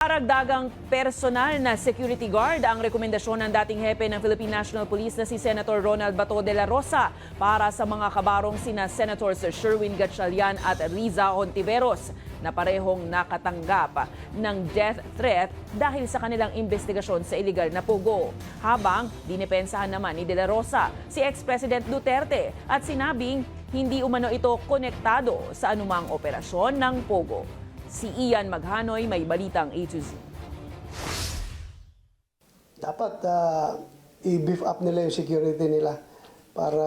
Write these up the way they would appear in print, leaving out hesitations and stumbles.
Karagdagang personal na security guard ang rekomendasyon ng dating hepe ng Philippine National Police na si Senator Ronald Bato de la Rosa para sa mga kabarong sina Senators Sherwin Gatchalian at Riza Hontiveros na parehong nakatanggap ng death threat dahil sa kanilang investigasyon sa iligal na pugo. Habang dinipensahan naman ni de la Rosa si ex-President Duterte at sinabing hindi umano ito konektado sa anumang operasyon ng pugo. Si Ian Maghanoy may balitang A to Z. Dapat i-beef up nila yung security nila para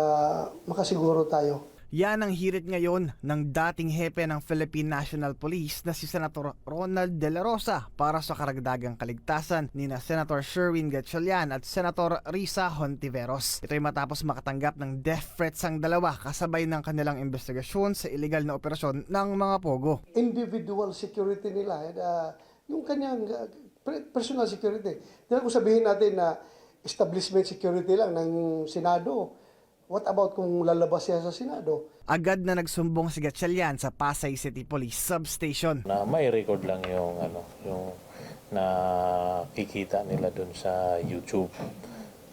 makasiguro tayo. Yan ang hirit ngayon ng dating hepe ng Philippine National Police na si Senator Ronald de la Rosa para sa karagdagang kaligtasan ni na Senator Sherwin Gatchalian at Senator Riza Hontiveros. Ito'y matapos makatanggap ng death threats ang dalawa kasabay ng kanilang investigasyon sa illegal na operasyon ng mga pogo. Individual security nila, yung kanyang personal security. Dahil kung sabihin natin na establishment security lang ng Senado, what about kung lalabas siya sa Senado? Agad na nagsumbong si Gatchalian sa Pasay City Police Substation. Na may record lang yung nakikita nila dun sa YouTube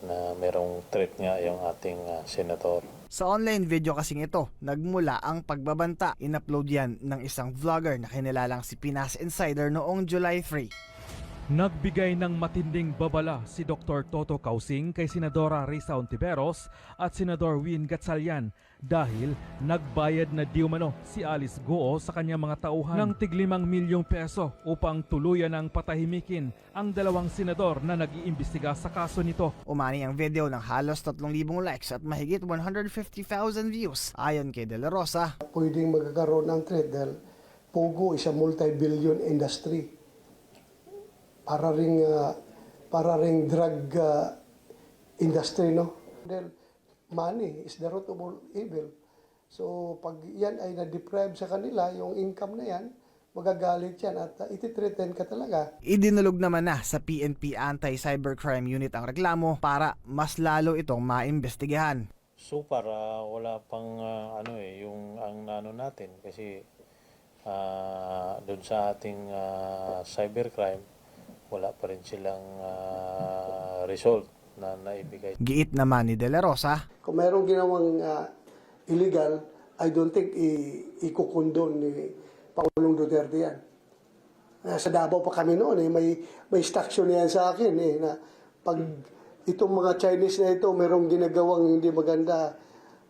na merong threat nga yung ating senator. Sa online video kasing ito, nagmula ang pagbabanta. In-upload yan ng isang vlogger na kinilalang si Pinas Insider noong July 3. Nagbigay ng matinding babala si Dr. Toto Causing kay Senadora Riza Hontiveros at Senador Win Gatchalian dahil nagbayad na di umano si Alice Goo sa kanyang mga tauhan ng tig-5 milyong peso upang tuluyan ng patahimikin ang dalawang senador na nag-iimbestiga sa kaso nito. Umani ang video ng halos 3,000 likes at mahigit 150,000 views. Ayon kay De La Rosa, Pwedeng magkakaroon ng threat dahil Pogo is a multi-billion industry. Para ring drug industry, no? Dahil money is the root of all evil. So pag yan ay na-deprive sa kanila, yung income na yan, magagalit yan at iti-threaten ka talaga. idinulog naman na sa PNP Anti-Cybercrime Unit ang reklamo para mas lalo itong maimbestigahan. So para wala pang yung ang natin kasi doon sa ating cybercrime wala pa rin silang result na naibigay. Giit naman ni De La Rosa, Kung mayroong ginawang illegal, I don't think ikukondon ni Pangulong Duterte yan. Sa Davao pa kami noon, may instruction yan sa akin na pag itong mga Chinese na ito mayroong ginagawang hindi maganda,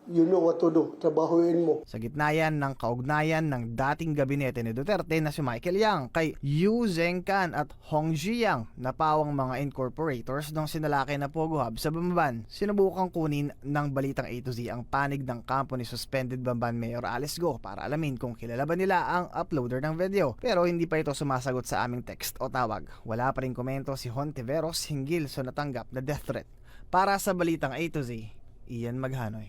you know what to do, trabahuin mo. sa gitna yan ng kaugnayan ng dating gabinete ni Duterte na si Michael Yang kay Yu Zhengkan at Hong Zhiyang na pawang mga incorporators ng sinalakay na Pogo Hub sa Bamban. Sinubukang kunin ng Balitang A to Z ang panig ng kampo ni suspended Bamban Mayor Alice Goo para alamin kung kilala ba nila ang uploader ng video. Pero hindi pa ito sumasagot sa aming text o tawag. Wala pa rin komento si Hontiveros hinggil sa natanggap na death threat. Para sa Balitang A to Z, Ian Maghanoy.